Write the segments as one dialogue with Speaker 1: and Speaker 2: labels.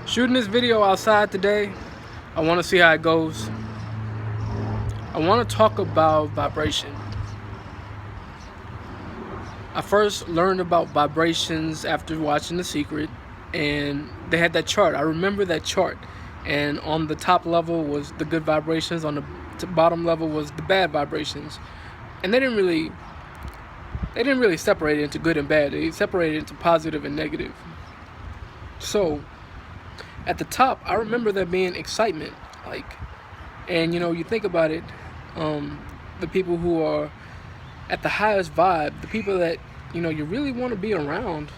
Speaker 1: Shooting this video outside today. I want to see how it goes. I want to talk about vibration. I first learned about vibrations after watching The Secret, and they had that chart. I remember that chart, and on the top level was the good vibrations, on the bottom level was the bad vibrations, and they didn't really separate it into good and bad. They separated it into positive and negative. So at the top, I remember there being excitement, and you think about it, the people who are at the highest vibe, the people that you really want to be around,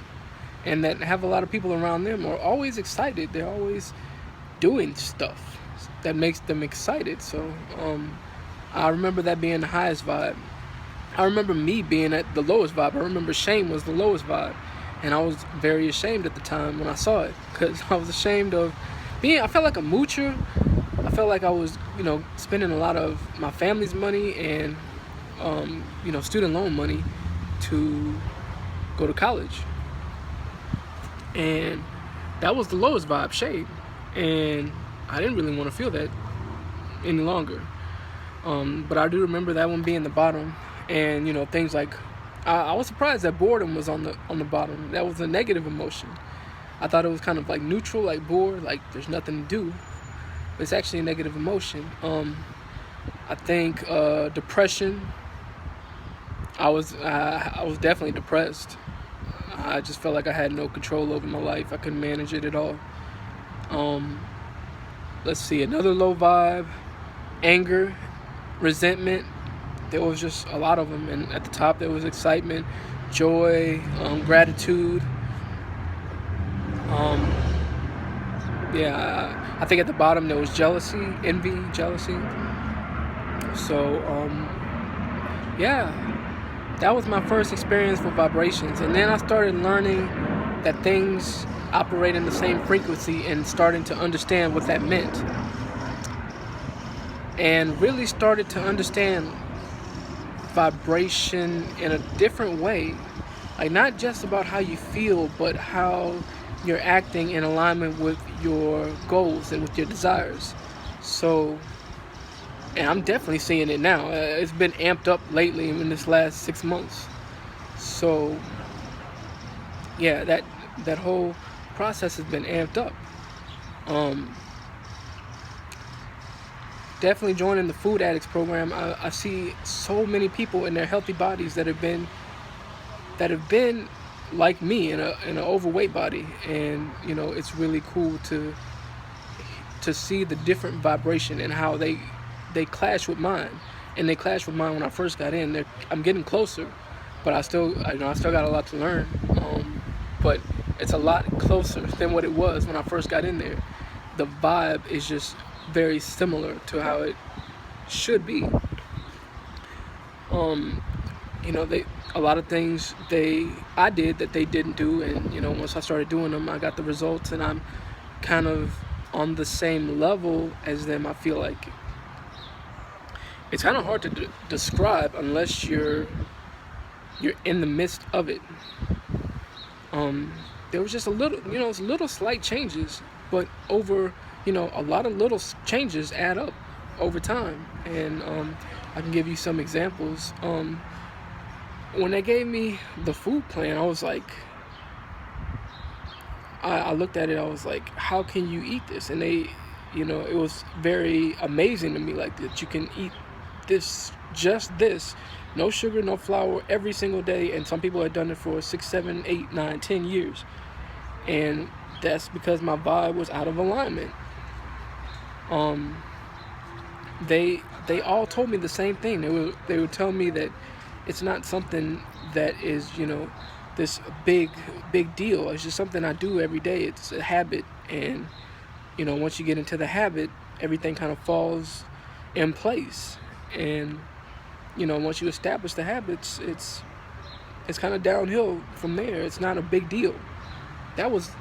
Speaker 1: and that have a lot of people around them, are always excited. They're always doing stuff that makes them excited. So I remember that being the highest vibe. I remember me being at the lowest vibe. I remember shame was the lowest vibe, and I was very ashamed at the time when I saw it, because I was ashamed of I felt like a moocher. I felt like I was spending a lot of my family's money and student loan money to go to college, and that was the lowest vibe, shame, and I didn't really want to feel that any longer. But I do remember that one being the bottom, and things like I was surprised that boredom was on the bottom. That was a negative emotion. I thought it was kind of like neutral, like bored, like there's nothing to do. But it's actually a negative emotion. I think depression. I was definitely depressed. I just felt like I had no control over my life. I couldn't manage it at all. Let's see, another low vibe, anger, resentment. There was just a lot of them, and at the top there was excitement, joy, gratitude. I think at the bottom there was jealousy, envy, jealousy. So that was my first experience with vibrations, and then I started learning that things operate in the same frequency and starting to understand what that meant, and really started to understand vibration in a different way, like not just about how you feel, but how you're acting in alignment with your goals and with your desires. So, and I'm definitely seeing it now. It's been amped up lately in this last 6 months. So yeah, that whole process has been amped up. Definitely joining the Food Addicts program. I see so many people in their healthy bodies that have been like me in an overweight body, and it's really cool to see the different vibration and how they clash with mine. And they clashed with mine when I first got in. I'm getting closer, but I still got a lot to learn. But it's a lot closer than what it was when I first got in there. The vibe is just very similar to how it should be. A lot of things I did that they didn't do, and once I started doing them, I got the results, and I'm kind of on the same level as them. I feel like it's kind of hard to describe unless you're in the midst of it. There was just little slight changes, but over a lot of little changes add up over time, and I can give you some examples. When they gave me the food plan, I was like, I looked at it, I was like, how can you eat this? And it was very amazing to me, like, that you can eat just this, no sugar, no flour, every single day. And some people had done it for 6, 7, 8, 9, 10 years. And that's because my vibe was out of alignment. They all told me the same thing. They would tell me that it's not something that is this big deal. It's just something I do every day. It's a habit, and once you get into the habit, everything kind of falls in place. And once you establish the habits, it's kind of downhill from there. It's not a big deal. That was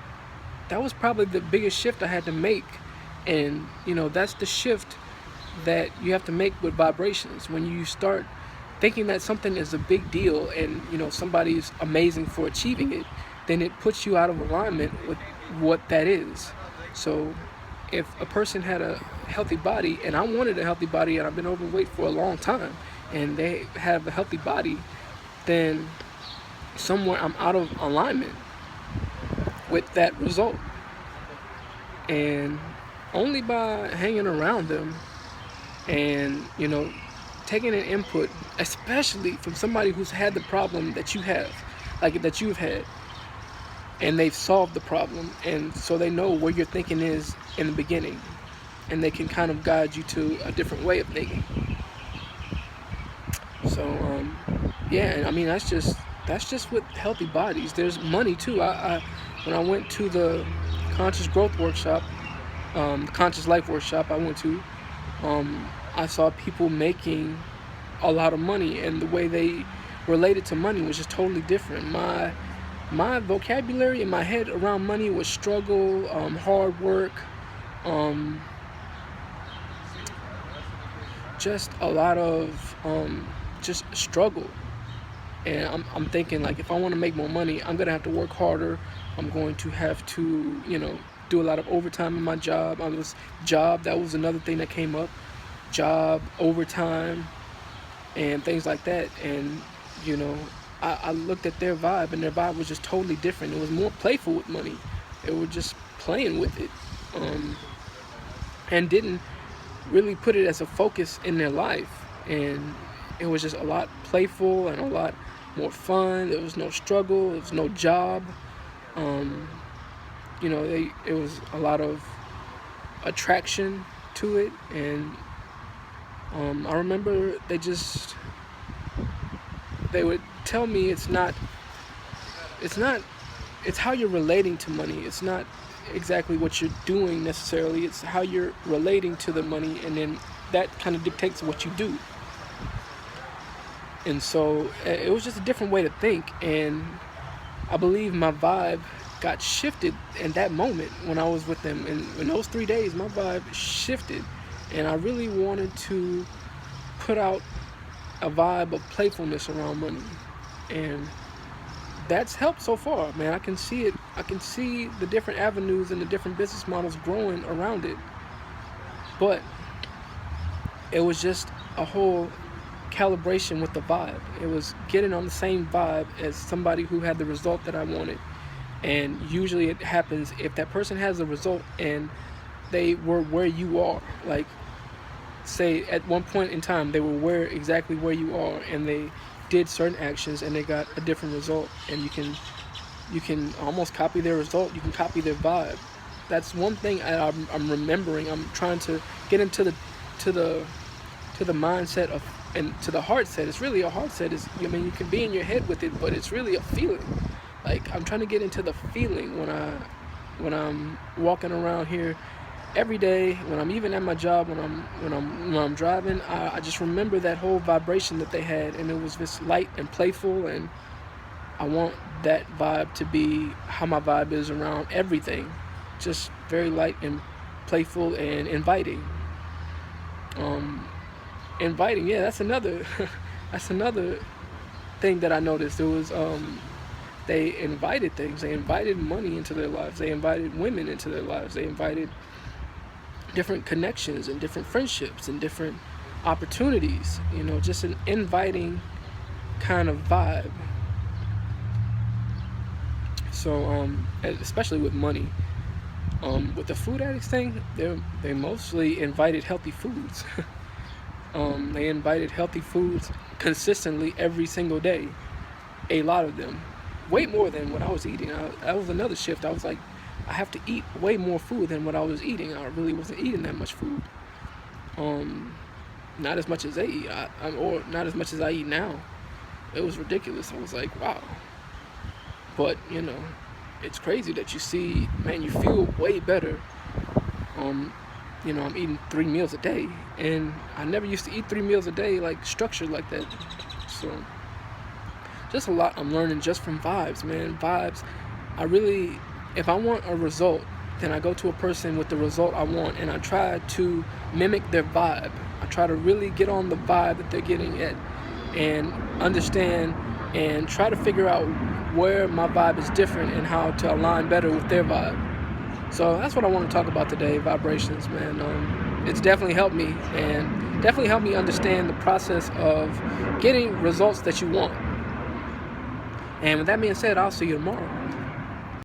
Speaker 1: probably the biggest shift I had to make, and that's the shift that you have to make with vibrations. When you start thinking that something is a big deal, and somebody's amazing for achieving it, then it puts you out of alignment with what that is. So if a person had a healthy body and I wanted a healthy body and I've been overweight for a long time and they have a healthy body, then somewhere I'm out of alignment with that result. And only by hanging around them and, taking an input, especially from somebody who's had the problem that you have, like that you've had, and they've solved the problem, and so they know where your thinking is in the beginning, and they can kind of guide you to a different way of thinking. So yeah, and I mean that's just with healthy bodies. There's money too. I when I went to the conscious growth workshop, the conscious life workshop I went to, I saw people making a lot of money, and the way they related to money was just totally different. My vocabulary in my head around money was struggle, hard work, just a lot of just struggle. And I'm thinking, like, if I want to make more money, I'm gonna have to work harder. I'm going to have to, do a lot of overtime in my job. That was another thing that came up. Job, overtime, and things like that. And I looked at their vibe, and their vibe was just totally different. It was more playful with money. They were just playing with it, and didn't really put it as a focus in their life. And it was just a lot playful and a lot more fun. There was no struggle. There was no job. It was a lot of attraction to it. And I remember they would tell me it's how you're relating to money. It's not exactly what you're doing necessarily. It's how you're relating to the money, and then that kind of dictates what you do. And so it was just a different way to think, and I believe my vibe got shifted in that moment when I was with them. And in those 3 days, my vibe shifted, and I really wanted to put out a vibe of playfulness around money. And that's helped so far, man. I can see it. I can see the different avenues and the different business models growing around it. But it was just a whole calibration with the vibe. It was getting on the same vibe as somebody who had the result that I wanted. And usually it happens if that person has a result and they were where you are. Like, say at one point in time they were exactly where you are, and they did certain actions and they got a different result, and you can almost copy their result. You can copy their vibe. That's one thing I'm remembering. I'm trying to get into the mindset of, and to the heart set. It's really a heart set. You can be in your head with it, but it's really a feeling. Like, I'm trying to get into the feeling when I'm walking around here every day, when I'm even at my job, when I'm driving. I just remember that whole vibration that they had, and it was just light and playful, and I want that vibe to be how my vibe is around everything. Just very light and playful and inviting. Inviting, yeah, that's another that's another thing that I noticed. It was they invited things. They invited money into their lives. They invited women into their lives. They invited different connections and different friendships and different opportunities. Just an inviting kind of vibe. So especially with money, with the food addicts thing, they mostly invited healthy foods. They invited healthy foods consistently every single day. A lot of them, way more than what I was eating. That was another shift. I was like, I have to eat way more food than what I was eating. I really wasn't eating that much food. Not as much as they eat, or not as much as I eat now. It was ridiculous. I was like, wow. But it's crazy that you see, man, you feel way better. I'm eating 3 meals a day, and I never used to eat 3 meals a day, like structured like that. So just a lot I'm learning just from vibes, man. Vibes. If I want a result, then I go to a person with the result I want, and I try to mimic their vibe. I try to really get on the vibe that they're getting at, and understand and try to figure out where my vibe is different and how to align better with their vibe. So that's what I want to talk about today, vibrations, man. It's definitely helped me, and definitely helped me understand the process of getting results that you want. And with that being said, I'll see you tomorrow.